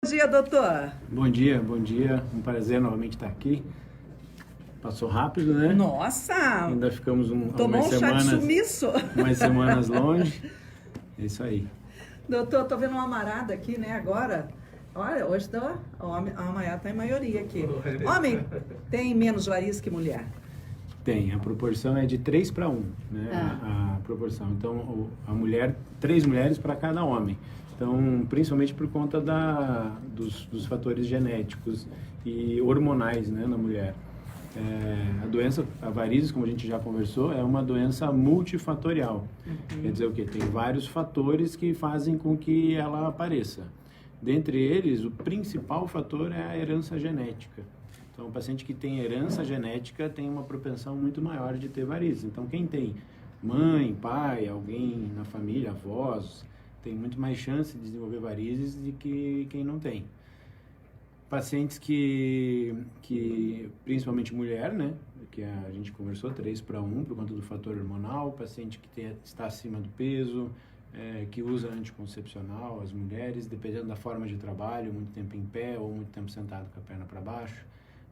Bom dia, doutor. Bom dia, bom dia. Um prazer novamente estar aqui. Passou rápido, né? Nossa, Ainda ficamos tomou um chá de sumiço. umas semanas longe. É isso aí. Doutor, tô vendo uma amarada aqui, né, agora. Olha, hoje a amarada tá em maioria aqui. Homem tem menos varizes que mulher. Tem, a proporção é de 3 para 1, né? A proporção. Então, a mulher, 3 mulheres para cada homem. Então, principalmente por conta dos fatores genéticos e hormonais, né, na mulher. A doença, a varizes, como a gente já conversou, é uma doença multifatorial. Quer dizer o quê? Tem vários fatores que fazem com que ela apareça. Dentre eles, o principal fator é a herança genética. Então, o paciente que tem herança genética tem uma propensão muito maior de ter varizes. Então, quem tem mãe, pai, alguém na família, avós, tem muito mais chance de desenvolver varizes do que quem não tem. Pacientes que principalmente mulher, né, que a gente conversou, 3 para 1, por conta do fator hormonal, paciente que está acima do peso, que usa anticoncepcional, as mulheres, dependendo da forma de trabalho, muito tempo em pé ou muito tempo sentado com a perna para baixo,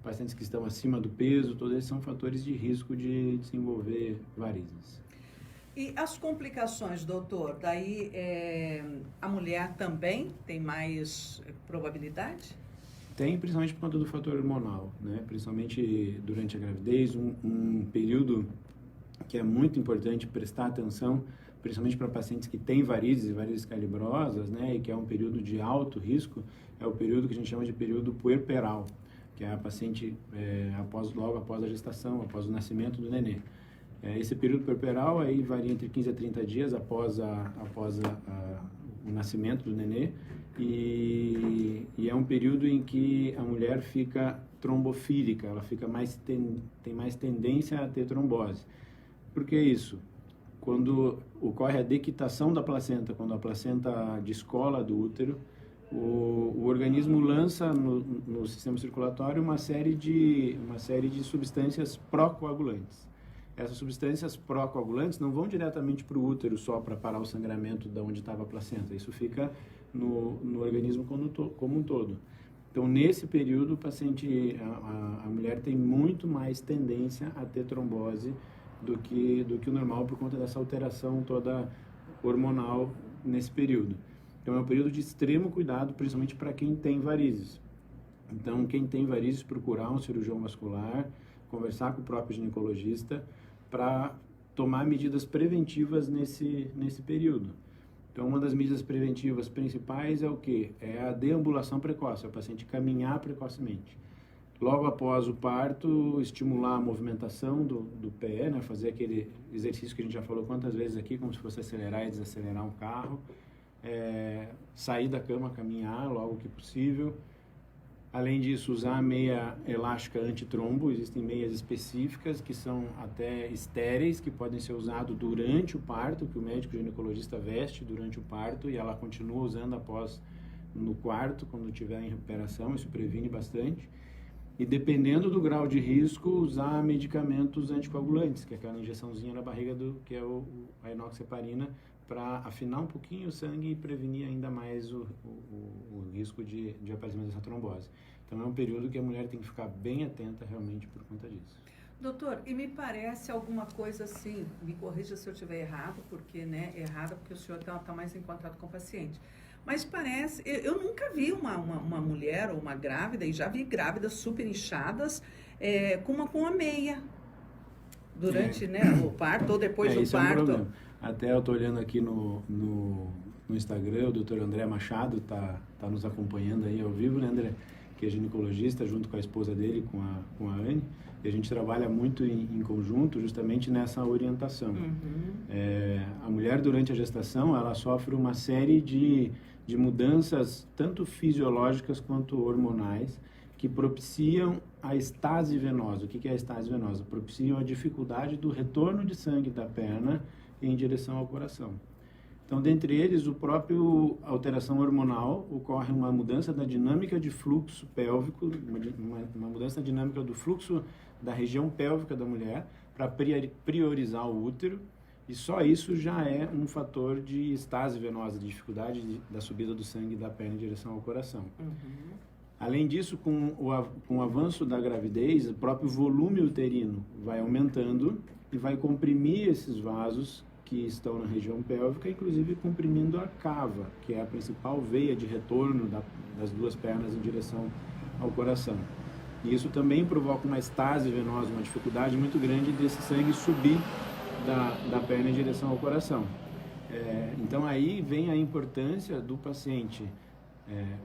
pacientes que estão acima do peso, todos esses são fatores de risco de desenvolver varizes. E as complicações, doutor? Daí a mulher também tem mais probabilidade? Tem, principalmente por conta do fator hormonal, né? Principalmente durante a gravidez, um período que é muito importante prestar atenção, principalmente para pacientes que têm varizes calibrosas, né? E que é um período de alto risco, é o período que a gente chama de período puerperal, que é a paciente logo após a gestação, após o nascimento do nenê. Esse período puerperal aí varia entre 15 a 30 dias após o nascimento do nenê, e é um período em que a mulher fica trombofílica, ela fica tem mais tendência a ter trombose. Por que isso? Quando ocorre a dequitação da placenta, quando a placenta descola do útero, o organismo lança no sistema circulatório uma série de substâncias pró-coagulantes. Essas substâncias pró-coagulantes não vão diretamente para o útero só para parar o sangramento de onde estava a placenta. Isso fica no organismo como um todo. Então, nesse período, a mulher tem muito mais tendência a ter trombose do que o normal por conta dessa alteração toda hormonal nesse período. Então, é um período de extremo cuidado, principalmente para quem tem varizes. Então, quem tem varizes, procurar um cirurgião vascular, conversar com o próprio ginecologista para tomar medidas preventivas nesse período. Então, uma das medidas preventivas principais é o quê? É a deambulação precoce, é o paciente caminhar precocemente. Logo após o parto, estimular a movimentação do pé, né? Fazer aquele exercício que a gente já falou quantas vezes aqui, como se fosse acelerar e desacelerar um carro. Sair da cama, caminhar logo que possível. Além disso, usar a meia elástica antitrombo. Existem meias específicas que são até estéreis, que podem ser usadas durante o parto, que o médico ginecologista veste durante o parto e ela continua usando no quarto, quando estiver em recuperação. Isso previne bastante. E dependendo do grau de risco, usar medicamentos anticoagulantes, que é aquela injeçãozinha na barriga, que é a enoxaparina, para afinar um pouquinho o sangue e prevenir ainda mais o risco de aparecimento dessa trombose. Então, é um período que a mulher tem que ficar bem atenta realmente por conta disso. Doutor, e me parece alguma coisa assim, me corrija se eu estiver errado, porque, né, errada porque o senhor está mais em contato com o paciente. Mas parece, eu nunca vi uma mulher ou uma grávida, e já vi grávidas super inchadas, com uma meia, durante né, o parto ou depois do isso parto. É um problema. Até eu estou olhando aqui no Instagram, o Dr. André Machado está nos acompanhando aí ao vivo, né, André? Que é ginecologista, junto com a esposa dele, com a Anne, e a gente trabalha muito em conjunto justamente nessa orientação. A mulher, durante a gestação, ela sofre uma série de mudanças, tanto fisiológicas quanto hormonais, que propiciam a estase venosa. O que é a estase venosa? Propiciam a dificuldade do retorno de sangue da perna em direção ao coração. Então, dentre eles, o próprio alteração hormonal, ocorre uma mudança da dinâmica de fluxo pélvico, uma mudança da dinâmica do fluxo da região pélvica da mulher, para priorizar o útero, E só isso já é um fator de estase venosa, de dificuldade da subida do sangue da perna em direção ao coração. Além disso, com o avanço da gravidez, o próprio volume uterino vai aumentando e vai comprimir esses vasos que estão na região pélvica, inclusive comprimindo a cava, que é a principal veia de retorno das duas pernas em direção ao coração. E isso também provoca uma estase venosa, uma dificuldade muito grande desse sangue subir da perna em direção ao coração. Então aí vem a importância do paciente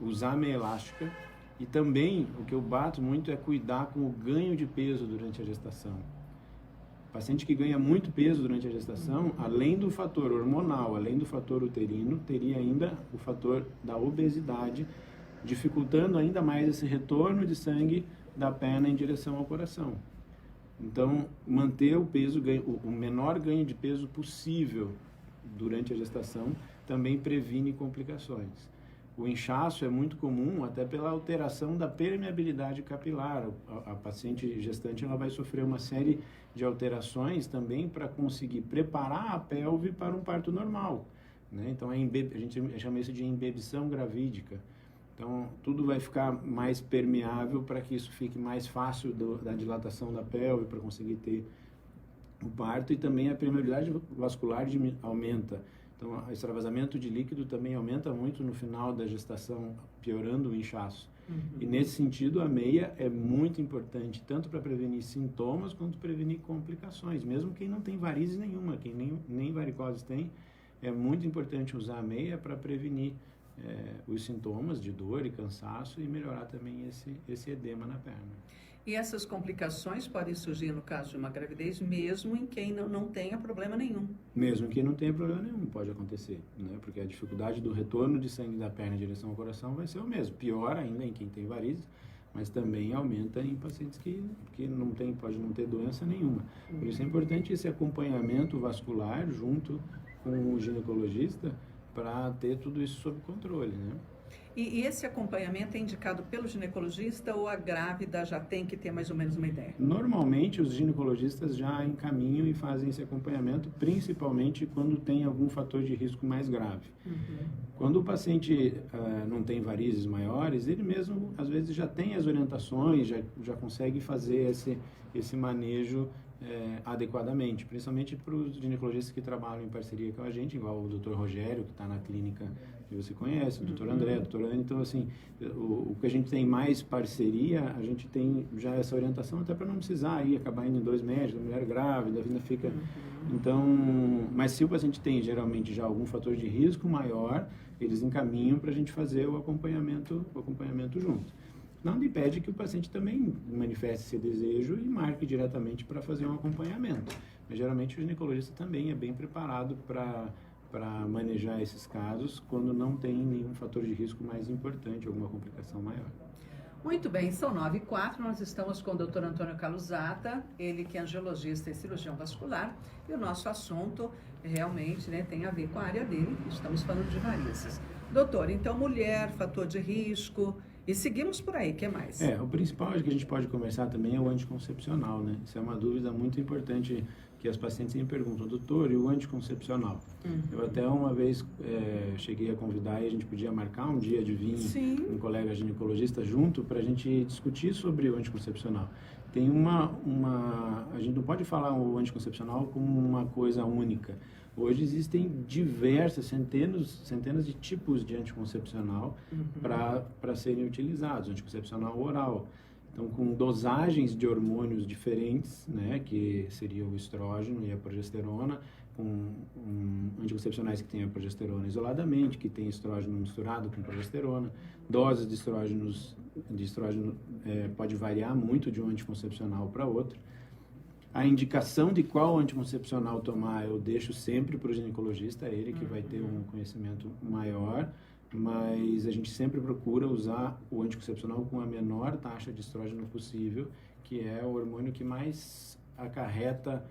usar meia elástica, e também o que eu bato muito é cuidar com o ganho de peso durante a gestação. O paciente que ganha muito peso durante a gestação, além do fator hormonal, além do fator uterino, teria ainda o fator da obesidade, dificultando ainda mais esse retorno de sangue da perna em direção ao coração. Então, manter o peso, o menor ganho de peso possível durante a gestação também previne complicações. O inchaço é muito comum até pela alteração da permeabilidade capilar. A paciente gestante ela vai sofrer uma série de alterações também para conseguir preparar a pelve para um parto normal, né? Então, a gente chama isso de embebição gravídica. Então, tudo vai ficar mais permeável para que isso fique mais fácil da dilatação da pelve, para conseguir ter o parto, e também a permeabilidade vascular aumenta. Então, o extravasamento de líquido também aumenta muito no final da gestação, piorando o inchaço. E nesse sentido, a meia é muito importante, tanto para prevenir sintomas, quanto prevenir complicações. Mesmo quem não tem varizes nenhuma, quem nem varicoses tem, é muito importante usar a meia para prevenir os sintomas de dor e cansaço e melhorar também esse edema na perna. E essas complicações podem surgir no caso de uma gravidez, mesmo em quem não tenha problema nenhum. Mesmo em quem não tenha problema nenhum, pode acontecer, né? Porque a dificuldade do retorno de sangue da perna em direção ao coração vai ser o mesmo. Pior ainda em quem tem varizes, mas também aumenta em pacientes que pode não ter doença nenhuma. Por isso é importante esse acompanhamento vascular junto com o ginecologista para ter tudo isso sob controle, né? E esse acompanhamento é indicado pelo ginecologista ou a grávida já tem que ter mais ou menos uma ideia? Normalmente, os ginecologistas já encaminham e fazem esse acompanhamento, principalmente quando tem algum fator de risco mais grave. Quando o paciente não tem varizes maiores, ele mesmo, às vezes, já tem as orientações, já consegue fazer esse manejo adequadamente, principalmente para os ginecologistas que trabalham em parceria com a gente, igual o Dr. Rogério, que está na clínica que você conhece, o Dr. André, o Dr. Ana. Então, assim, o que a gente tem mais parceria, a gente tem já essa orientação até para não precisar acabar indo em 2 médicos, a mulher grávida, a vida fica... Então, mas se o paciente tem geralmente já algum fator de risco maior, eles encaminham para a gente fazer o acompanhamento junto. Não impede que o paciente também manifeste esse desejo e marque diretamente para fazer um acompanhamento. Mas geralmente o ginecologista também é bem preparado para manejar esses casos quando não tem nenhum fator de risco mais importante, alguma complicação maior. Muito bem, são 9h04, nós estamos com o Dr. Antônio Caluzata, ele que é angiologista e cirurgião vascular, e o nosso assunto realmente tem a ver com a área dele, estamos falando de varizes. Doutor, então mulher, fator de risco... E seguimos por aí, o que mais? O principal que a gente pode conversar também é o anticoncepcional, né? Isso é uma dúvida muito importante que as pacientes me perguntam, doutor, e o anticoncepcional? Eu até uma vez cheguei a convidar e a gente podia marcar um dia de vir um colega ginecologista junto para a gente discutir sobre o anticoncepcional. Tem a gente não pode falar o anticoncepcional como uma coisa única. Hoje existem centenas de tipos de anticoncepcional para serem utilizados, anticoncepcional oral. Então, com dosagens de hormônios diferentes, né, que seria o estrógeno e a progesterona, com anticoncepcionais que têm a progesterona isoladamente, que tem estrógeno misturado com progesterona. Doses de estrógeno pode variar muito de um anticoncepcional para outro. A indicação de qual anticoncepcional tomar eu deixo sempre para o ginecologista, ele que vai ter um conhecimento maior, mas a gente sempre procura usar o anticoncepcional com a menor taxa de estrógeno possível, que é o hormônio que mais acarreta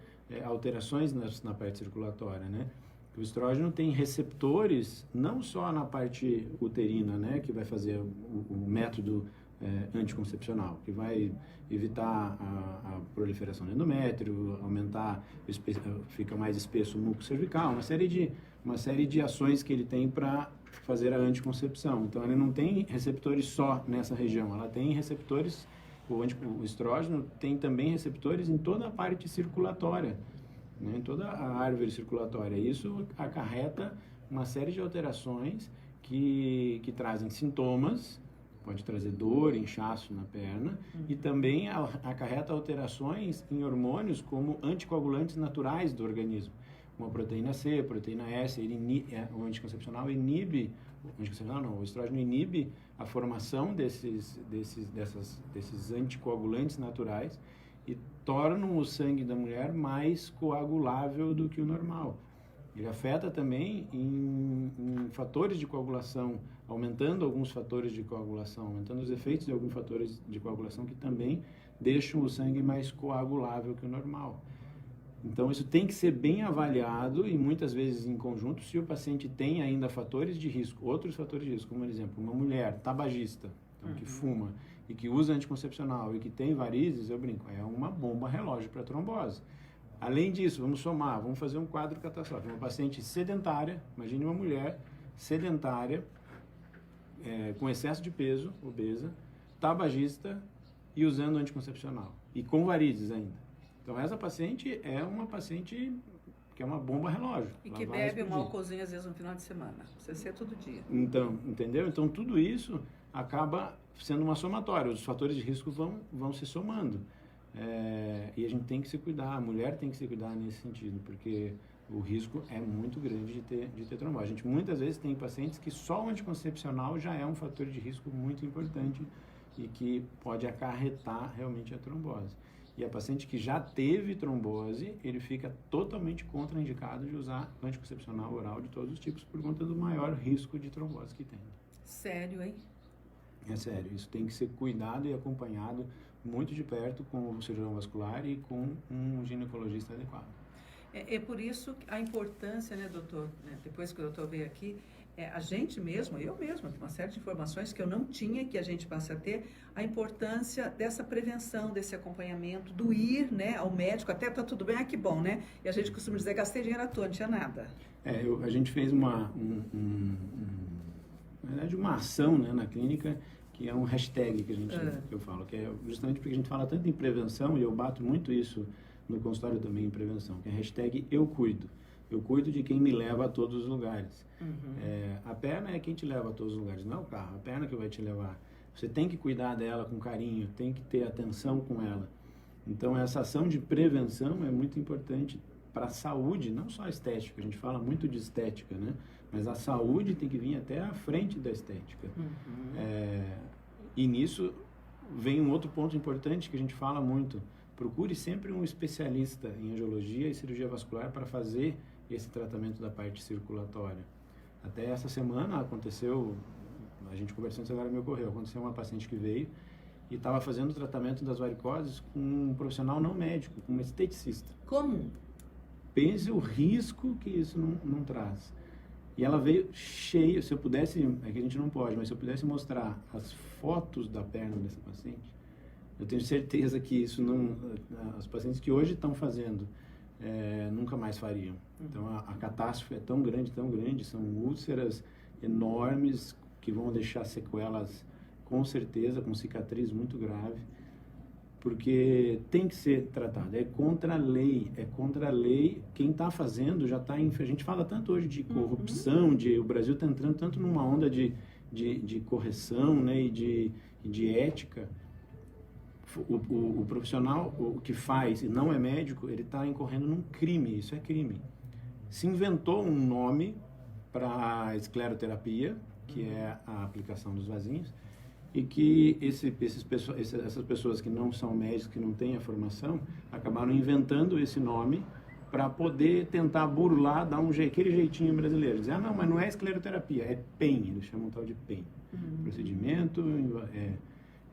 alterações na parte circulatória, né? O estrógeno tem receptores não só na parte uterina, né, que vai fazer o método anticoncepcional, que vai evitar a proliferação do endométrio, aumentar, fica mais espesso o muco cervical, uma série de ações que ele tem para fazer a anticoncepção. Então, ele não tem receptores só nessa região, ela tem receptores, o estrógeno tem também receptores em toda a parte circulatória, né, em toda a árvore circulatória. Isso acarreta uma série de alterações que trazem sintomas, pode trazer dor, inchaço na perna, e também acarreta alterações em hormônios como anticoagulantes naturais do organismo, como a proteína C, a proteína S. O anticoncepcional inibe, o estrógeno inibe a formação desses anticoagulantes naturais e tornam o sangue da mulher mais coagulável do que o normal. Ele afeta também em fatores de coagulação, aumentando alguns fatores de coagulação, aumentando os efeitos de alguns fatores de coagulação que também deixam o sangue mais coagulável que o normal. Então, isso tem que ser bem avaliado e muitas vezes em conjunto, se o paciente tem ainda fatores de risco, outros fatores de risco, como, por exemplo, uma mulher tabagista, então, que fuma e que usa anticoncepcional e que tem varizes, eu brinco, é uma bomba relógio para trombose. Além disso, vamos fazer um quadro catastrófico. Uma paciente sedentária, imagine uma mulher sedentária, com excesso de peso, obesa, tabagista e usando anticoncepcional. E com varizes ainda. Então, essa paciente é uma paciente que é uma bomba relógio. E que bebe um álcoolzinho, às vezes, no final de semana. Precisa ser todo dia. Então, entendeu? Então, tudo isso acaba sendo uma somatória. Os fatores de risco vão se somando. E a gente tem que se cuidar, a mulher tem que se cuidar nesse sentido, porque o risco é muito grande de ter trombose. A gente muitas vezes tem pacientes que só o anticoncepcional já é um fator de risco muito importante e que pode acarretar realmente a trombose. E a paciente que já teve trombose, ele fica totalmente contraindicado de usar anticoncepcional oral de todos os tipos por conta do maior risco de trombose que tem. Sério, hein? É sério, isso tem que ser cuidado e acompanhado muito de perto com o cirurgião vascular e com um ginecologista adequado. É por isso a importância, né, doutor, né, depois que o doutor veio aqui, a gente mesmo, eu mesma, uma série de informações que eu não tinha, que a gente passa a ter, a importância dessa prevenção, desse acompanhamento, do ir, né, ao médico, até tá tudo bem, que bom, né? E a gente costuma dizer, gastei dinheiro à toa, não tinha nada. A gente fez na verdade, uma ação, né, na clínica, que é um hashtag que eu falo, que é justamente porque a gente fala tanto em prevenção, e eu bato muito isso no consultório também em prevenção, que é hashtag eu cuido. Eu cuido de quem me leva a todos os lugares. A perna é quem te leva a todos os lugares, não é o carro. A perna que vai te levar. Você tem que cuidar dela com carinho, tem que ter atenção com ela. Então, essa ação de prevenção é muito importante para a saúde, não só a estética. A gente fala muito de estética, né? Mas a saúde tem que vir até à frente da estética. E nisso vem um outro ponto importante que a gente fala muito. Procure sempre um especialista em angiologia e cirurgia vascular para fazer esse tratamento da parte circulatória. Até essa semana aconteceu, a gente conversando, isso agora me ocorreu, aconteceu uma paciente que veio e estava fazendo o tratamento das varicoses com um profissional não médico, com um esteticista. Como? Pense o risco que isso não traz. E ela veio cheia, se eu pudesse, é que a gente não pode, mas se eu pudesse mostrar as fotos da perna dessa paciente, eu tenho certeza que isso os pacientes que hoje estão fazendo, nunca mais fariam. Então, a catástrofe é tão grande, são úlceras enormes que vão deixar sequelas, com certeza, com cicatriz muito grave, porque tem que ser tratado. É contra a lei. Quem está fazendo já está... A gente fala tanto hoje de corrupção, o Brasil está entrando tanto numa onda de correção, né, e de ética. O profissional que faz e não é médico, ele está incorrendo num crime, isso é crime. Se inventou um nome para escleroterapia, que é a aplicação dos vasinhos, e que essas pessoas que não são médicos, que não têm a formação, acabaram inventando esse nome para poder tentar burlar, dar aquele jeitinho brasileiro. Dizer, não, mas não é escleroterapia, é PEN, eles chamam tal de PEN. Procedimento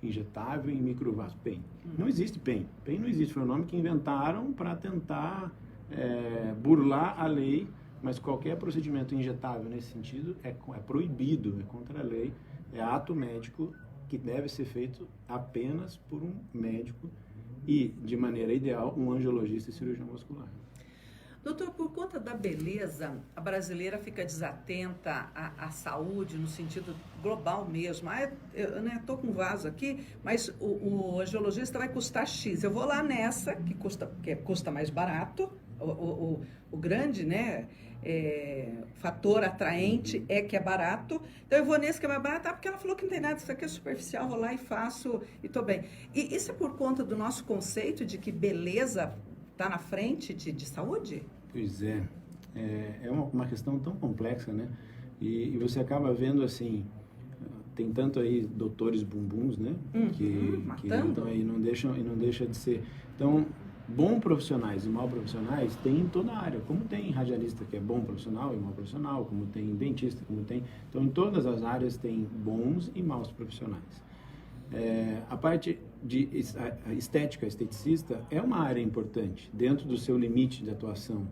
injetável em microvaso, PEN. Não existe PEN. PEN não existe, foi um nome que inventaram para tentar burlar a lei, mas qualquer procedimento injetável nesse sentido é proibido, é contra a lei, é ato médico que deve ser feito apenas por um médico e, de maneira ideal, um angiologista e cirurgião vascular. Doutor, por conta da beleza, a brasileira fica desatenta à saúde no sentido global mesmo. Eu estou com um vaso aqui, mas o angiologista vai custar X. Eu vou lá nessa, que custa mais barato, o grande, né, fator atraente é que é barato. Então eu vou nesse que é mais barato, porque ela falou que não tem nada, isso aqui é superficial, vou lá e faço e estou bem. E isso é por conta do nosso conceito de que beleza está na frente de saúde? Pois é. É uma questão tão complexa, né? E você acaba vendo, assim, tem tanto aí doutores bumbuns, né? Que então, aí não deixa de ser. Então, bons profissionais e mal profissionais tem em toda a área. Como tem radialista que é bom profissional e mal profissional, como tem dentista, como tem... Então, em todas as áreas tem bons e maus profissionais. A parte de estética, esteticista, é uma área importante dentro do seu limite de atuação,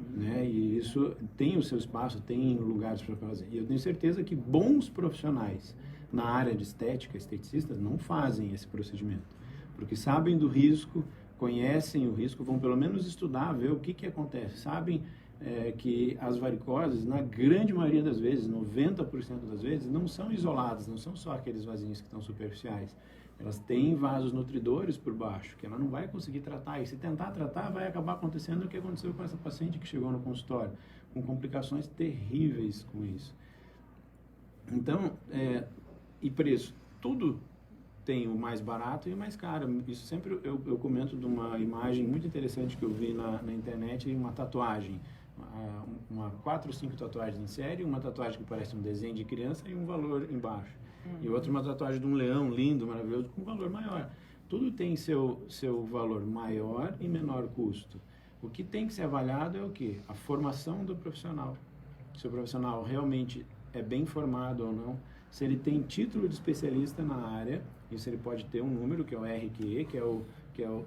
né? E isso tem o seu espaço, tem lugares para fazer. E eu tenho certeza que bons profissionais na área de estética, esteticistas, não fazem esse procedimento, porque sabem do risco, conhecem o risco, vão pelo menos estudar, ver o que acontece, sabem que as varicoses, na grande maioria das vezes, 90% das vezes, não são isoladas, não são só aqueles vasinhos que estão superficiais. Elas têm vasos nutridores por baixo, que ela não vai conseguir tratar. E se tentar tratar, vai acabar acontecendo o que aconteceu com essa paciente que chegou no consultório, com complicações terríveis com isso. Então, e preço? Tudo tem o mais barato e o mais caro. Isso sempre eu comento de uma imagem muito interessante que eu vi na internet, uma tatuagem. 4 ou 5 tatuagens em série, uma tatuagem que parece um desenho de criança e um valor embaixo. E outra uma tatuagem de um leão lindo, maravilhoso, com um valor maior. Tudo tem seu valor maior e menor custo. O que tem que ser avaliado é o quê? A formação do profissional. Se o profissional realmente é bem formado ou não, se ele tem título de especialista na área, isso ele pode ter um número, que é o RQE, que é o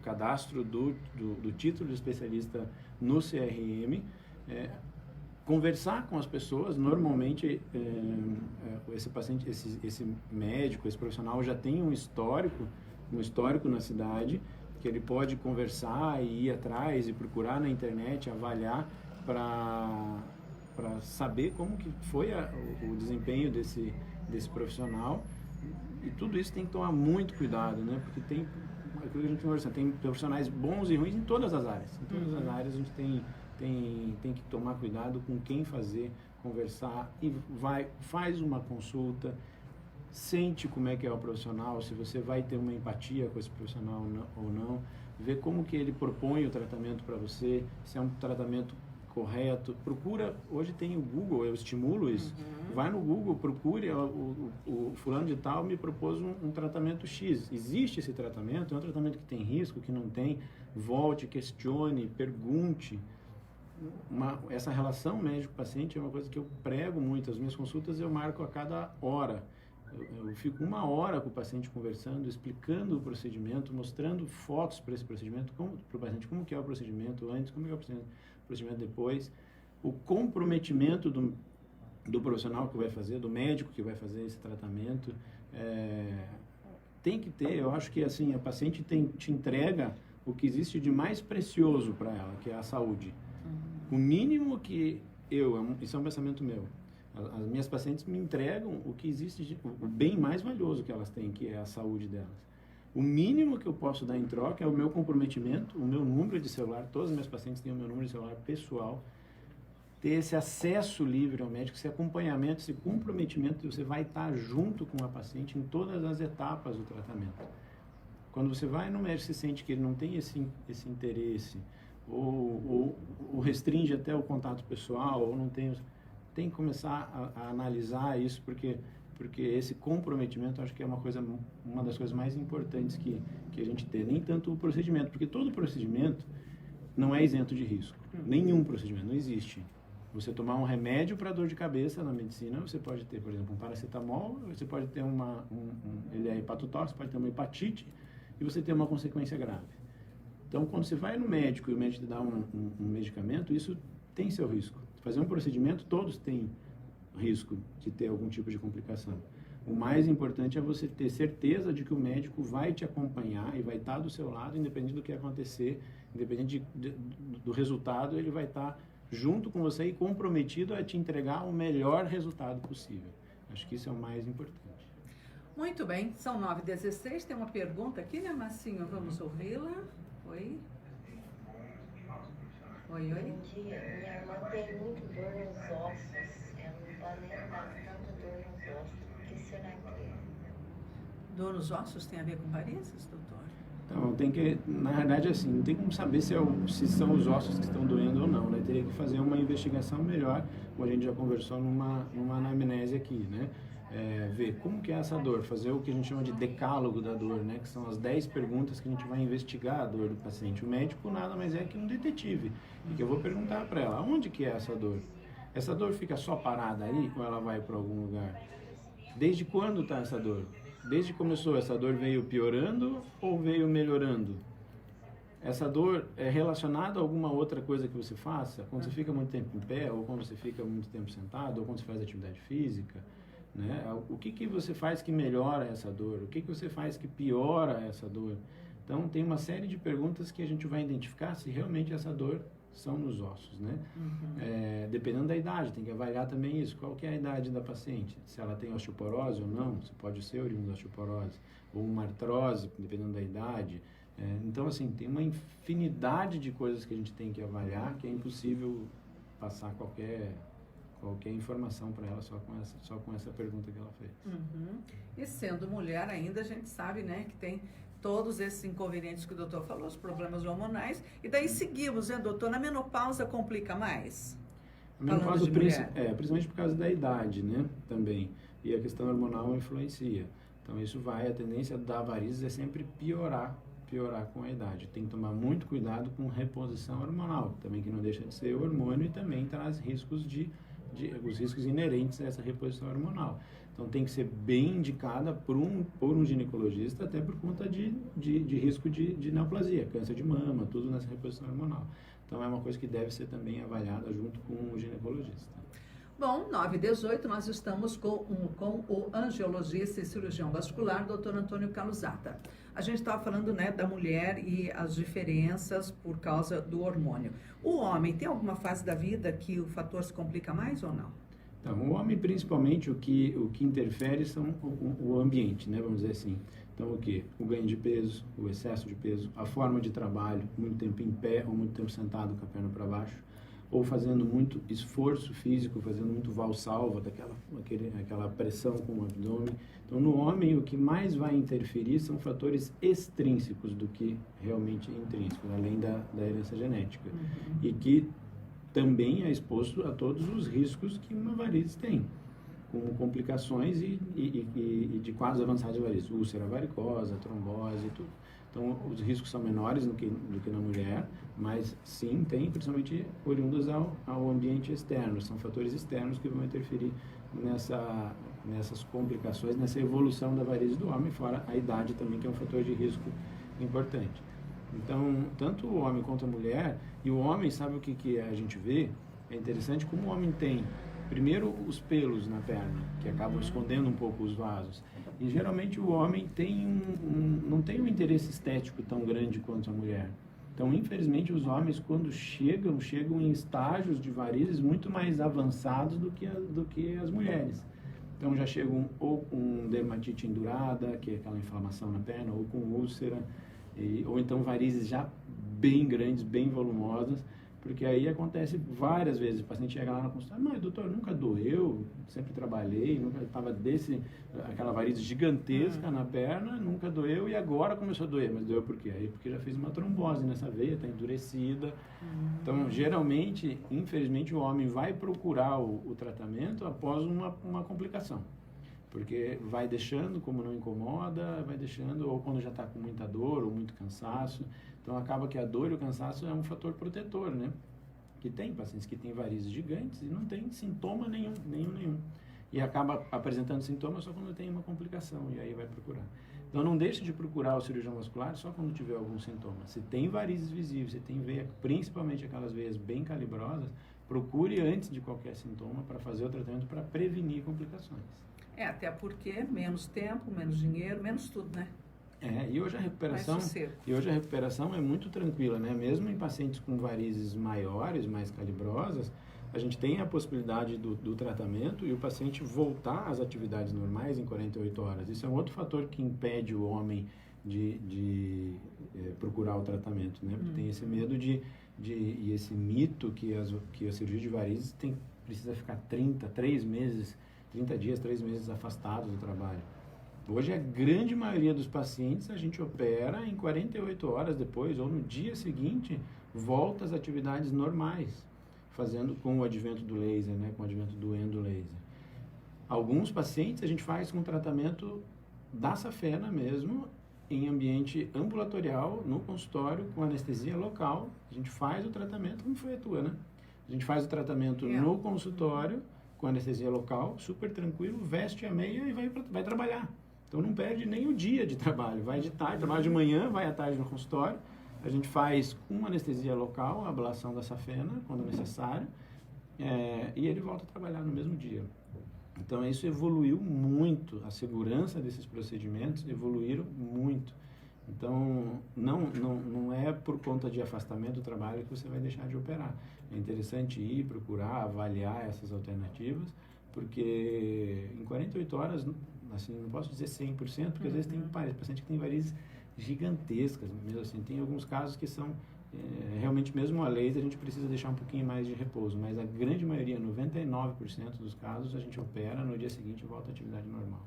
cadastro do título de especialista no CRM, conversar com as pessoas. Normalmente esse paciente, esse médico, esse profissional já tem um histórico na cidade, que ele pode conversar e ir atrás e procurar na internet, avaliar para saber como que foi o desempenho desse profissional. E tudo isso tem que tomar muito cuidado, né? Porque tem aquilo que a gente conversa, tem profissionais bons e ruins em todas as áreas. Em todas as áreas a gente tem que tomar cuidado com quem fazer, conversar e faz uma consulta, sente como é que é o profissional, se você vai ter uma empatia com esse profissional ou não, vê como que ele propõe o tratamento para você, se é um tratamento correto. Procura, hoje tem o Google, eu estimulo isso. Vai no Google, procure, o fulano de tal me propôs um tratamento X. Existe esse tratamento, é um tratamento que tem risco, que não tem. Volte, questione, pergunte. Essa relação médico-paciente é uma coisa que eu prego muito. As minhas consultas eu marco a cada hora. Eu fico 1 hora com o paciente conversando, explicando o procedimento, mostrando fotos para esse procedimento, para o paciente, como que é o procedimento antes, como que é o procedimento depois, o comprometimento do profissional que vai fazer, do médico que vai fazer esse tratamento. Tem que ter, eu acho que assim, a paciente te entrega o que existe de mais precioso para ela, que é a saúde. O mínimo que isso é um pensamento meu, as minhas pacientes me entregam o que existe, o bem mais valioso que elas têm, que é a saúde delas. O mínimo que eu posso dar em troca é o meu comprometimento, o meu número de celular. Todas as minhas pacientes têm o meu número de celular pessoal. Ter esse acesso livre ao médico, esse acompanhamento, esse comprometimento, você vai estar junto com a paciente em todas as etapas do tratamento. Quando você vai no médico e sente que ele não tem esse interesse, ou restringe até o contato pessoal, ou não tem que começar a analisar isso, porque esse comprometimento, acho que é uma das coisas mais importantes que a gente tem. Nem tanto o procedimento, porque todo procedimento não é isento de risco. Nenhum procedimento, não existe. Você tomar um remédio para dor de cabeça na medicina, você pode ter, por exemplo, um paracetamol, você pode ter ele é hepatotóxico, pode ter uma hepatite e você tem uma consequência grave. Então, quando você vai no médico e o médico te dá um medicamento, isso tem seu risco. Fazer um procedimento, todos têm risco de ter algum tipo de complicação. O mais importante é você ter certeza de que o médico vai te acompanhar e vai estar do seu lado, independente do que acontecer, independente do resultado, ele vai estar junto com você e comprometido a te entregar o melhor resultado possível. Acho que isso é o mais importante. Muito bem, são 9h16, tem uma pergunta aqui, né, Marcinho? Vamos ouvi-la. Oi? Oi, oi. Bom dia, minha irmã tem muito dor nos ossos, ela não está nem dando dor nos ossos, o que será que é? Dor nos ossos tem a ver com varizes, doutor? Então, tem que, na verdade, assim, não tem como saber se são os ossos que estão doendo ou não, né? Teria que fazer uma investigação melhor, como a gente já conversou numa anamnese aqui, né? Ver como que é essa dor, fazer o que a gente chama de decálogo da dor, né? Que são as 10 perguntas que a gente vai investigar a dor do paciente. O médico nada mais é que um detetive, e que eu vou perguntar para ela, onde que é essa dor? Essa dor fica só parada aí ou ela vai para algum lugar? Desde quando está essa dor? Desde que começou, essa dor veio piorando ou veio melhorando? Essa dor é relacionada a alguma outra coisa que você faça? Quando você fica muito tempo em pé, ou quando você fica muito tempo sentado, ou quando você faz atividade física, né? O que você faz que melhora essa dor? O que você faz que piora essa dor? Então, tem uma série de perguntas que a gente vai identificar se realmente essa dor são nos ossos, né? Dependendo da idade, tem que avaliar também isso. Qual que é a idade da paciente? Se ela tem osteoporose ou não, se pode ser oriundo da osteoporose, ou uma artrose, dependendo da idade. Então, assim, tem uma infinidade de coisas que a gente tem que avaliar, que é impossível passar qualquer informação para ela só com essa pergunta que ela fez. E sendo mulher ainda, a gente sabe, né, que tem todos esses inconvenientes que o doutor falou, os problemas hormonais, e daí seguimos, né, doutor? Na menopausa complica mais? A menopausa, principalmente por causa da idade, né, também, e a questão hormonal influencia. Então, a tendência da varizes é sempre piorar com a idade. Tem que tomar muito cuidado com reposição hormonal, também que não deixa de ser hormônio e também traz riscos os riscos inerentes a essa reposição hormonal. Então, tem que ser bem indicada por um ginecologista, até por conta de risco de neoplasia, câncer de mama, tudo nessa reposição hormonal. Então, é uma coisa que deve ser também avaliada junto com o ginecologista. Bom, 9h18, nós estamos com o angiologista e cirurgião vascular, Dr. Antônio Caluzata. A gente estava falando, né, da mulher e as diferenças por causa do hormônio. O homem tem alguma fase da vida que o fator se complica mais ou não? Então, o homem, principalmente, o que interfere são o ambiente, né, vamos dizer assim. Então, o quê? O ganho de peso, o excesso de peso, a forma de trabalho, muito tempo em pé ou muito tempo sentado com a perna para baixo, ou fazendo muito esforço físico, fazendo muito valsalva, aquela pressão com o abdômen. Então, no homem, o que mais vai interferir são fatores extrínsecos do que realmente intrínsecos, além da herança genética. E que também é exposto a todos os riscos que uma varize tem, com complicações e de quadros avançados de varize, úlcera varicosa, trombose e tudo. Então, os riscos são menores do que na mulher, mas sim, tem, principalmente oriundos ao ambiente externo. São fatores externos que vão interferir nessas complicações, nessa evolução da varize do homem, fora a idade também, que é um fator de risco importante. Então, tanto o homem quanto a mulher, e o homem, sabe o que a gente vê? É interessante como o homem tem, primeiro, os pelos na perna, que acabam escondendo um pouco os vasos. E geralmente o homem não tem um interesse estético tão grande quanto a mulher. Então, infelizmente, os homens, quando chegam em estágios de varizes muito mais avançados do que as mulheres. Então, já chegam ou com dermatite endurada, que é aquela inflamação na perna, ou com úlcera, ou então varizes já bem grandes, bem volumosas, porque aí acontece várias vezes, o paciente chega lá na consulta, mas doutor, nunca doeu, sempre trabalhei, nunca estava aquela varize gigantesca na perna, nunca doeu e agora começou a doer, mas doeu por quê? Aí porque já fez uma trombose nessa veia, está endurecida. Então, geralmente, infelizmente, o homem vai procurar o tratamento após uma complicação. Porque vai deixando, como não incomoda, vai deixando, ou quando já está com muita dor ou muito cansaço. Então, acaba que a dor e o cansaço é um fator protetor, né? Que tem pacientes que têm varizes gigantes e não tem sintoma nenhum. E acaba apresentando sintomas só quando tem uma complicação, e aí vai procurar. Então, não deixe de procurar o cirurgião vascular só quando tiver algum sintoma. Se tem varizes visíveis, se tem veia, principalmente aquelas veias bem calibrosas, procure antes de qualquer sintoma para fazer o tratamento para prevenir complicações. Até porque menos tempo, menos dinheiro, menos tudo, né? E hoje a recuperação, Mais sossego. é muito tranquila, né? Mesmo em pacientes com varizes maiores, mais calibrosas, a gente tem a possibilidade do tratamento e o paciente voltar às atividades normais em 48 horas. Isso é um outro fator que impede o homem de procurar o tratamento, né? Porque tem esse medo e esse mito que a cirurgia de varizes precisa ficar 3 meses, 30 dias, 3 meses afastado do trabalho. Hoje, a grande maioria dos pacientes, a gente opera em 48 horas depois, ou no dia seguinte, volta às atividades normais, fazendo com o advento do laser, né, com o advento do endolaser. Alguns pacientes a gente faz com tratamento da safena mesmo, em ambiente ambulatorial, no consultório, com anestesia local. A gente faz o tratamento, como foi a tua, né? A gente faz o tratamento no consultório, com anestesia local, super tranquilo, veste a meia e vai trabalhar. Então não perde nem o dia de trabalho, vai de tarde, trabalha de manhã, vai à tarde no consultório, a gente faz com anestesia local, a ablação da safena, quando necessário, e ele volta a trabalhar no mesmo dia. Então isso evoluiu muito, a segurança desses procedimentos evoluíram muito. Então não é por conta de afastamento do trabalho que você vai deixar de operar. É interessante ir, procurar, avaliar essas alternativas, porque em 48 horas, assim, não posso dizer 100%, porque às vezes tem paciente que tem varizes gigantescas, mesmo assim, tem alguns casos que são realmente, mesmo a laser, a gente precisa deixar um pouquinho mais de repouso, mas a grande maioria, 99% dos casos, a gente opera, no dia seguinte volta à atividade normal.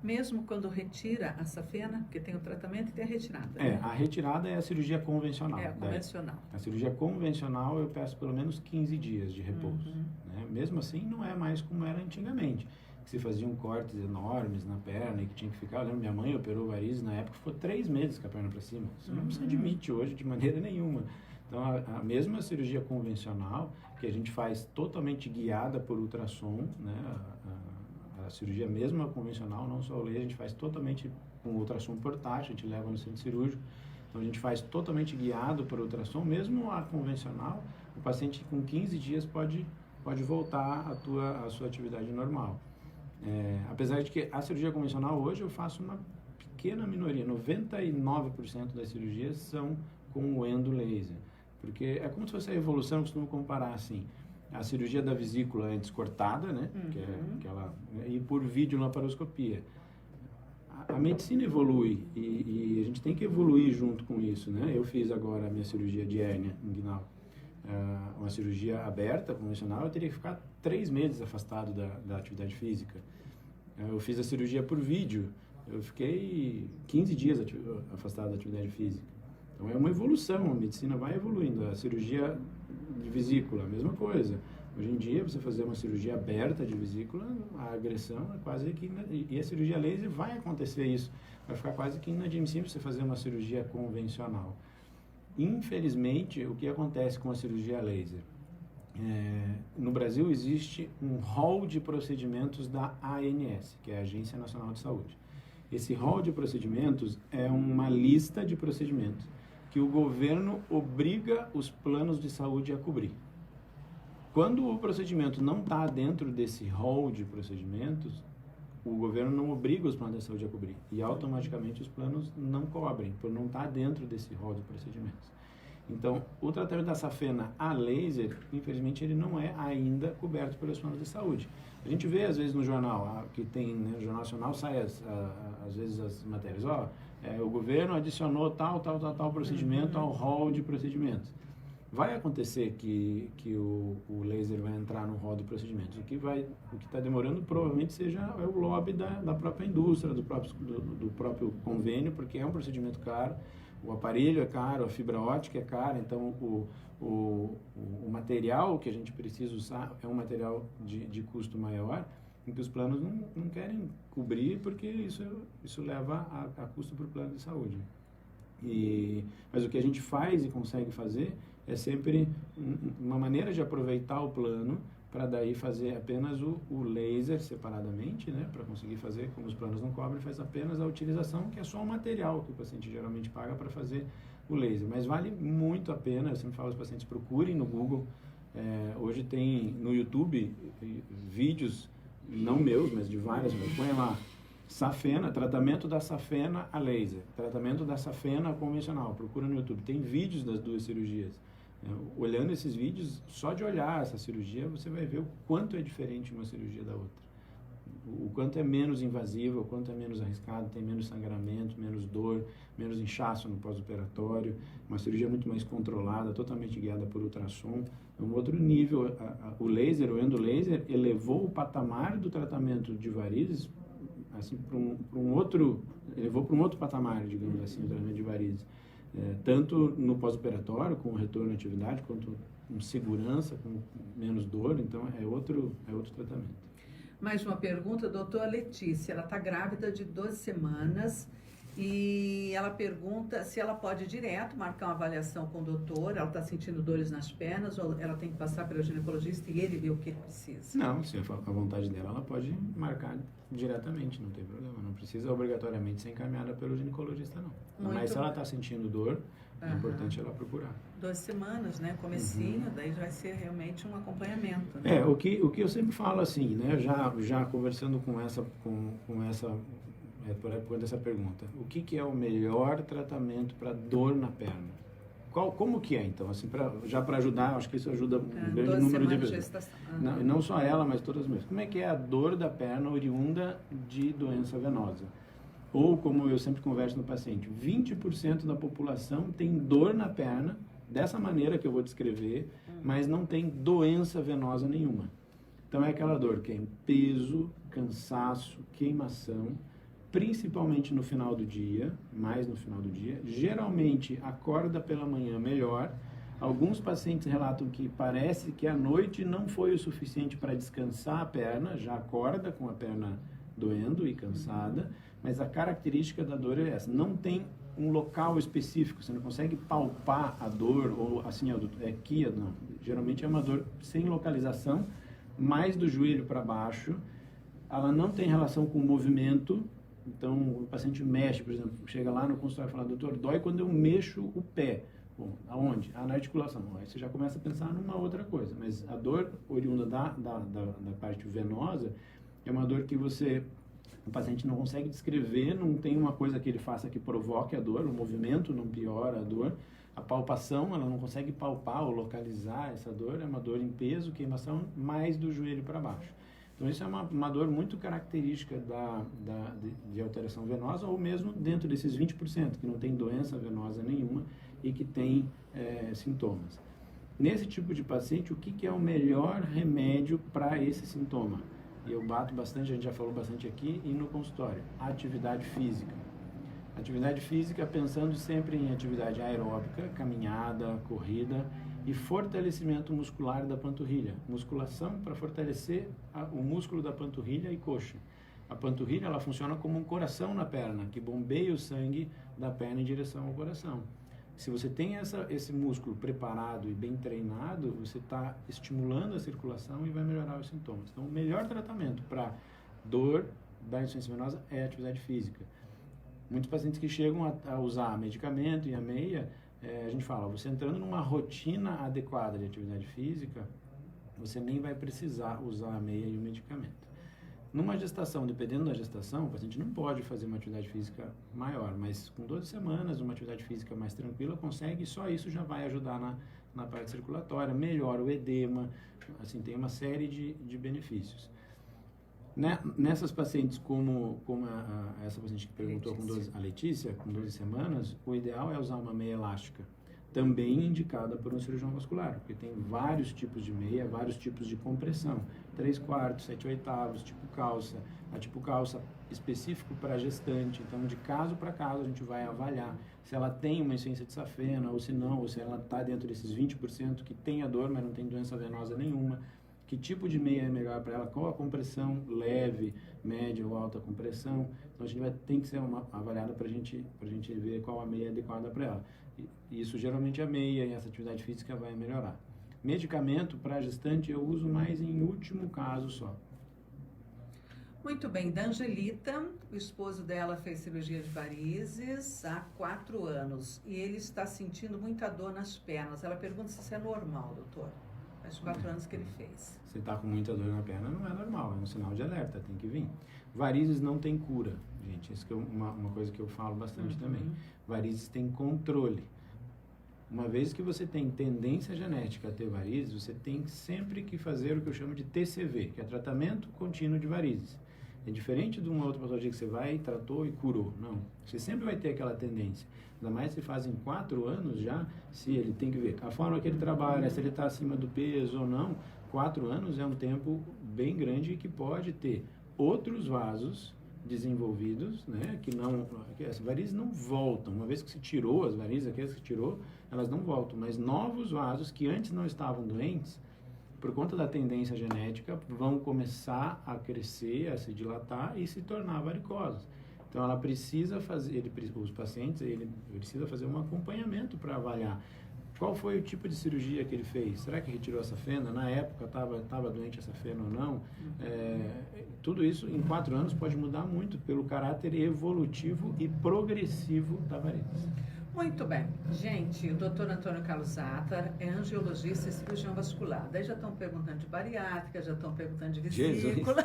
Mesmo quando retira a safena, porque tem o tratamento e tem a retirada. Né? A retirada é a cirurgia convencional. A convencional. A cirurgia convencional eu peço pelo menos 15 dias de repouso. Né? Mesmo assim, não é mais como era antigamente, que se faziam cortes enormes na perna e que tinha que ficar. Eu lembro, minha mãe operou varizes na época, ficou 3 meses com a perna para cima. Isso não se admite hoje de maneira nenhuma. Então, a mesma cirurgia convencional, que a gente faz totalmente guiada por ultrassom, né? A cirurgia mesmo a convencional, não só o laser, a gente faz totalmente com ultrassom portátil, a gente leva no centro cirúrgico. Então, a gente faz totalmente guiado por ultrassom, mesmo a convencional, o paciente com 15 dias pode voltar à sua atividade normal. Apesar de que a cirurgia convencional hoje eu faço uma pequena minoria, 99% das cirurgias são com o endolaser, porque é como se fosse a evolução, eu costumo comparar assim, a cirurgia da vesícula antes cortada, né, que é aquela, e por videolaparoscopia. A medicina evolui e a gente tem que evoluir junto com isso, né? Eu fiz agora a minha cirurgia de hérnia inguinal, uma cirurgia aberta, convencional, eu teria que ficar 3 meses afastado da atividade física. Eu fiz a cirurgia por vídeo, eu fiquei 15 dias afastado da atividade física. Então é uma evolução, a medicina vai evoluindo. A cirurgia de vesícula, a mesma coisa. Hoje em dia, você fazer uma cirurgia aberta de vesícula, a agressão é quase que... E a cirurgia laser vai acontecer isso. Vai ficar quase que inadmissível você fazer uma cirurgia convencional. Infelizmente, o que acontece com a cirurgia laser? No Brasil existe um rol de procedimentos da ANS, que é a Agência Nacional de Saúde. Esse rol de procedimentos é uma lista de procedimentos que o governo obriga os planos de saúde a cobrir. Quando o procedimento não está dentro desse rol de procedimentos, o governo não obriga os planos de saúde a cobrir e automaticamente os planos não cobrem, por não estar dentro desse rol de procedimentos. Então, o tratamento da safena a laser, infelizmente, ele não é ainda coberto pelos planos de saúde. A gente vê, às vezes, no jornal, que tem, né, no Jornal Nacional, sai, às vezes, as matérias, o governo adicionou tal procedimento ao rol de procedimentos. Vai acontecer que o laser vai entrar no rol de procedimentos. O que está demorando provavelmente seja o lobby da própria indústria, do próprio convênio, porque é um procedimento caro. O aparelho é caro, a fibra ótica é cara, então o material que a gente precisa usar é um material de custo maior, em que os planos não querem cobrir, porque isso leva a custo para o plano de saúde. Mas o que a gente faz e consegue fazer é sempre uma maneira de aproveitar o plano para daí fazer apenas o laser separadamente, né? Para conseguir fazer, como os planos não cobrem, faz apenas a utilização, que é só o material que o paciente geralmente paga para fazer o laser. Mas vale muito a pena, eu sempre falo aos pacientes, procurem no Google. Hoje tem no YouTube vídeos não meus, mas de várias, põe lá, safena, tratamento da safena a laser, tratamento da safena convencional, procura no YouTube, tem vídeos das duas cirurgias. Olhando esses vídeos, só de olhar essa cirurgia, você vai ver o quanto é diferente uma cirurgia da outra. O quanto é menos invasiva, o quanto é menos arriscado, tem menos sangramento, menos dor, menos inchaço no pós-operatório, uma cirurgia muito mais controlada, totalmente guiada por ultrassom. É um outro nível. O laser, o endolaser, elevou o patamar do tratamento de varizes assim, elevou para um outro patamar, digamos assim, o tratamento de varizes. Tanto no pós-operatório, com o retorno à atividade, quanto com segurança, com menos dor, então é outro tratamento. Mais uma pergunta, doutora Letícia, ela está grávida de 12 semanas e ela pergunta se ela pode direto marcar uma avaliação com o doutor, ela está sentindo dores nas pernas ou ela tem que passar pelo ginecologista e ele vê o que precisa? Não, se a vontade dela, ela pode marcar diretamente, não tem problema, não precisa obrigatoriamente ser encaminhada pelo ginecologista, não. Mas se ela está sentindo dor, é importante ela procurar. 12 semanas, né? Comecinho, daí vai ser realmente um acompanhamento. Né? O que eu sempre falo assim, né? Já conversando com essa por essa pergunta, o que é o melhor tratamento para dor na perna? Como que é, então? Assim, já para ajudar, acho que isso ajuda um grande número de pessoas. Não só ela, mas todas as mesmas. Como é que é a dor da perna oriunda de doença venosa? Ou, como eu sempre converso no paciente, 20% da população tem dor na perna, dessa maneira que eu vou descrever, mas não tem doença venosa nenhuma. Então, é aquela dor que é em peso, cansaço, queimação, principalmente no final do dia, mais no final do dia. Geralmente, acorda pela manhã melhor. Alguns pacientes relatam que parece que a noite não foi o suficiente para descansar a perna, já acorda com a perna doendo e cansada, mas a característica da dor é essa, não tem um local específico, você não consegue palpar a dor, ou assim, aqui, não. Geralmente é uma dor sem localização, mais do joelho para baixo, ela não tem relação com o movimento, então o paciente mexe, por exemplo, chega lá no consultório e fala, doutor, dói quando eu mexo o pé. Bom, aonde? Na articulação. Aí você já começa a pensar numa outra coisa, mas a dor oriunda da parte venosa é uma dor que o paciente não consegue descrever, não tem uma coisa que ele faça que provoque a dor, o movimento não piora a dor, a palpação, ela não consegue palpar ou localizar essa dor, é uma dor em peso, queimação, mais do joelho para baixo. Então isso é uma dor muito característica de alteração venosa, ou mesmo dentro desses 20%, que não tem doença venosa nenhuma e que tem sintomas. Nesse tipo de paciente, o que é o melhor remédio para esse sintoma? E eu bato bastante, a gente já falou bastante aqui e no consultório, atividade física. Atividade física pensando sempre em atividade aeróbica, caminhada, corrida e fortalecimento muscular da panturrilha. Musculação para fortalecer o músculo da panturrilha e coxa. A panturrilha, ela funciona como um coração na perna, que bombeia o sangue da perna em direção ao coração. Se você tem esse músculo preparado e bem treinado, você está estimulando a circulação e vai melhorar os sintomas. Então, o melhor tratamento para dor da insuficiência venosa é a atividade física. Muitos pacientes que chegam a usar medicamento e a meia, a gente fala, você entrando numa rotina adequada de atividade física, você nem vai precisar usar a meia e o medicamento. Numa gestação, dependendo da gestação, o paciente não pode fazer uma atividade física maior, mas com 12 semanas, uma atividade física mais tranquila, consegue, e só isso já vai ajudar na parte circulatória, melhora o edema, assim, tem uma série de benefícios. Nessas pacientes como essa paciente que perguntou, a Letícia, com 12 semanas, o ideal é usar uma meia elástica, também indicada por um cirurgião vascular, porque tem vários tipos de meia, vários tipos de compressão, 3/4, 7/8, tipo calça, a tipo calça específico para gestante, então de caso para caso a gente vai avaliar se ela tem uma insuficiência de safena ou se não, ou se ela está dentro desses 20% que tem a dor, mas não tem doença venosa nenhuma, que tipo de meia é melhor para ela, qual a compressão, leve, média ou alta compressão, então a gente tem que ser avaliada para a gente ver qual a meia adequada para ela. E isso geralmente a meia e essa atividade física vai melhorar. Medicamento para gestante eu uso mais em último caso só. Muito bem, da Angelita, o esposo dela fez cirurgia de varizes há 4 anos e ele está sentindo muita dor nas pernas. Ela pergunta se isso é normal, doutor. Faz 4 anos que ele fez. Você está com muita dor na perna, não é normal, é um sinal de alerta, tem que vir. Varizes não tem cura, gente, isso que é uma coisa que eu falo bastante também. Varizes tem controle. Uma vez que você tem tendência genética a ter varizes, você tem sempre que fazer o que eu chamo de TCV, que é tratamento contínuo de varizes. É diferente de uma outra patologia que você vai, tratou e curou. Não, você sempre vai ter aquela tendência. Ainda mais se fazem 4 anos já, se ele tem que ver a forma que ele trabalha, se ele está acima do peso ou não. 4 anos é um tempo bem grande que pode ter outros vasos desenvolvidos, né, que as varizes não voltam. Uma vez que se tirou as varizes, aquelas que tirou, elas não voltam. Mas novos vasos que antes não estavam doentes, por conta da tendência genética, vão começar a crescer, a se dilatar e se tornar varicosas. Então, ela precisa fazer, os pacientes, ele precisa fazer um acompanhamento para avaliar qual foi o tipo de cirurgia que ele fez. Será que retirou essa fenda? Na época, estava doente essa fenda ou não? Tudo isso, em 4 anos, pode mudar muito pelo caráter evolutivo e progressivo da varizes. Muito bem. Gente, o doutor Antônio Carlos Zatter é angiologista e cirurgião vascular. Daí já estão perguntando de bariátrica, já estão perguntando de vesícula.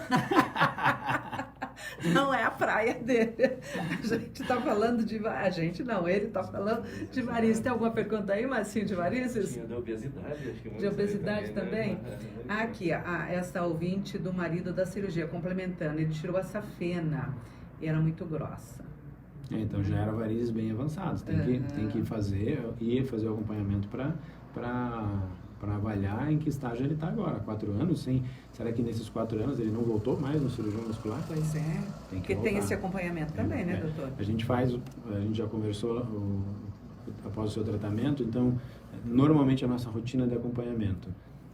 Não é a praia dele. A gente está falando de... A gente não, ele está falando de varizes. Tem alguma pergunta aí, Marcinho, de varizes? Tinha da obesidade, acho que de obesidade também? Né? Aqui, essa ouvinte do marido da cirurgia, complementando, ele tirou a safena e era muito grossa. Então já era varizes bem avançados. Tem que fazer o acompanhamento para avaliar em que estágio ele está agora. 4 anos, sim. Será que nesses 4 anos ele não voltou mais no cirurgião vascular? Pois é. Porque tem esse acompanhamento também, né, doutor? A gente já conversou após o seu tratamento, então normalmente a nossa rotina de acompanhamento.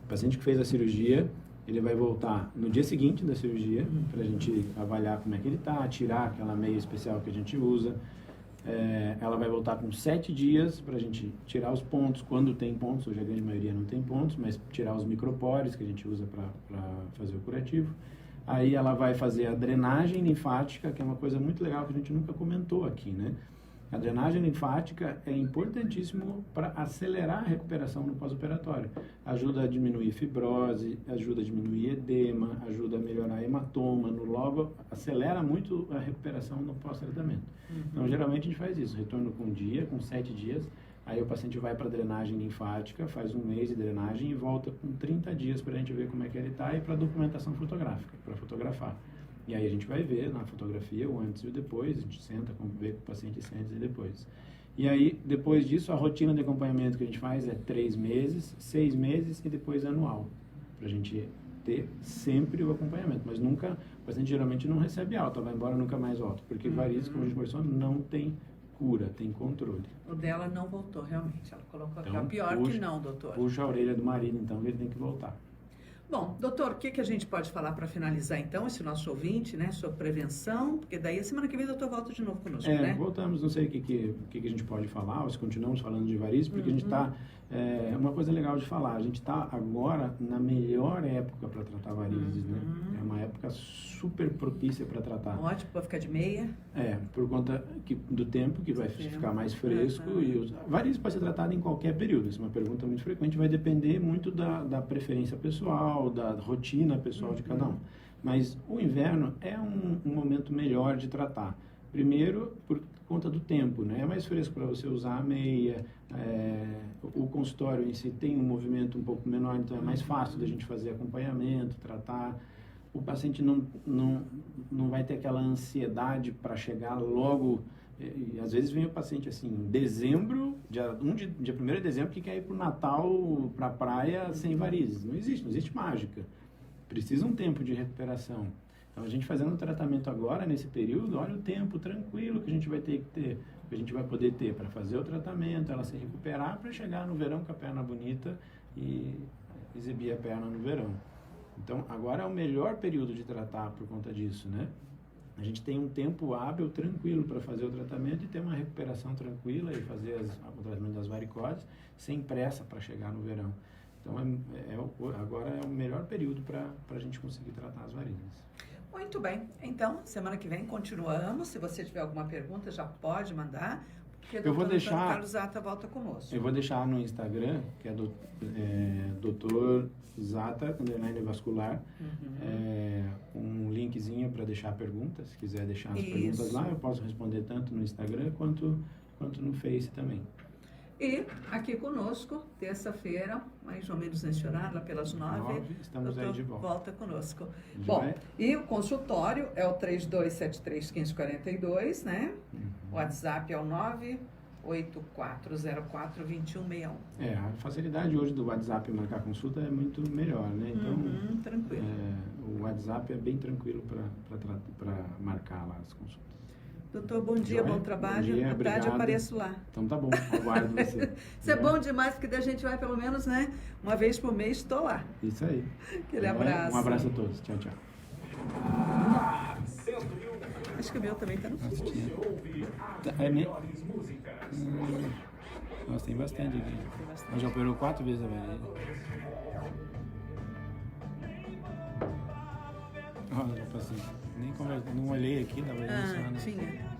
O paciente que fez a cirurgia, ele vai voltar no dia seguinte da cirurgia, para a gente avaliar como é que ele está, tirar aquela meia especial que a gente usa. Ela vai voltar com 7 dias para a gente tirar os pontos, quando tem pontos, hoje a grande maioria não tem pontos, mas tirar os micropores que a gente usa para fazer o curativo. Aí ela vai fazer a drenagem linfática, que é uma coisa muito legal que a gente nunca comentou aqui, né? A drenagem linfática é importantíssimo para acelerar a recuperação no pós-operatório. Ajuda a diminuir fibrose, ajuda a diminuir edema, ajuda a melhorar hematoma, logo acelera muito a recuperação no pós-tratamento. Então, geralmente a gente faz isso, retorno com 7 dias, aí o paciente vai para a drenagem linfática, faz 1 mês de drenagem e volta com 30 dias para a gente ver como é que ele está e para documentação fotográfica, para fotografar. E aí a gente vai ver na fotografia o antes e o depois, a gente senta, vê com o paciente antes e depois. E aí, depois disso, a rotina de acompanhamento que a gente faz é 3 meses, 6 meses e depois anual, para a gente ter sempre o acompanhamento. Mas nunca, o paciente geralmente não recebe alta, vai embora nunca mais volta, porque varizes, como a gente conversou, não tem cura, tem controle. O dela não voltou, realmente. Ela colocou aqui, Então, pior que não, doutor. Puxa a orelha do marido, então, ele tem que voltar. Bom, doutor, o que a gente pode falar para finalizar, então, esse nosso ouvinte, né, sobre prevenção? Porque daí, a semana que vem, o doutor volta de novo conosco, né? Voltamos, não sei o que a gente pode falar, ou se continuamos falando de varizes, porque a gente está... uma coisa legal de falar, a gente está agora na melhor época para tratar varizes, né? É uma época super propícia para tratar. Ótimo, para ficar de meia. Por conta do tempo que vai ficar mais fresco. E varizes pode ser tratada em qualquer período, isso é uma pergunta muito frequente, vai depender muito da preferência pessoal, da rotina pessoal de cada um. Mas o inverno é um momento melhor de tratar. Primeiro, por conta do tempo, né? É mais fresco para você usar a meia, o consultório em si tem um movimento um pouco menor, então é mais fácil da gente fazer acompanhamento, tratar. O paciente não vai ter aquela ansiedade para chegar logo. E às vezes vem o paciente assim, em dezembro, dia 1 de dezembro, que quer ir para o Natal, para a praia sem varizes. Não existe mágica. Precisa um tempo de recuperação. Então, a gente fazendo o tratamento agora, nesse período, olha o tempo tranquilo que a gente vai ter que ter, que a gente vai poder ter para fazer o tratamento, ela se recuperar para chegar no verão com a perna bonita e exibir a perna no verão. Então, agora é o melhor período de tratar por conta disso, né? A gente tem um tempo hábil, tranquilo para fazer o tratamento e ter uma recuperação tranquila e fazer o tratamento das varicoses sem pressa para chegar no verão. Então, agora é o melhor período para a gente conseguir tratar as varizes. Muito bem. Então, semana que vem continuamos. Se você tiver alguma pergunta, já pode mandar. Porque Eu vou Dr. deixar- Antônio Carlos Zata volta conosco. Eu vou deixar no Instagram, que é Dr. Zata, _ vascular, um linkzinho para deixar perguntas. Se quiser deixar as perguntas Isso. lá, eu posso responder tanto no Instagram quanto no Face também. E aqui conosco, terça-feira, mais ou menos nesse horário, lá pelas 9, estamos aí de volta. volta conosco. Já Bom, é? e o consultório é o 3273-1542, né? O WhatsApp é o 98404-2161. A facilidade hoje do WhatsApp marcar consulta é muito melhor, né? Então, Tranquilo. o WhatsApp é bem tranquilo para marcar lá as consultas. Doutor, bom dia, Joia? bom trabalho. Bom dia, À tarde eu obrigado. apareço lá. Então tá bom, aguardo você. Isso é bom demais, porque daí a gente vai pelo menos, né? Uma vez por mês, estou lá. Isso aí. Aquele abraço. Um abraço a todos. Tchau, tchau. Acho que o meu também está no fim. Nossa, tem bastante aqui. Tem bastante. Eu já operou 4 vezes a velha. Olha, tipo assim, nem conversa, não olhei aqui, tava iniciando. Tinha.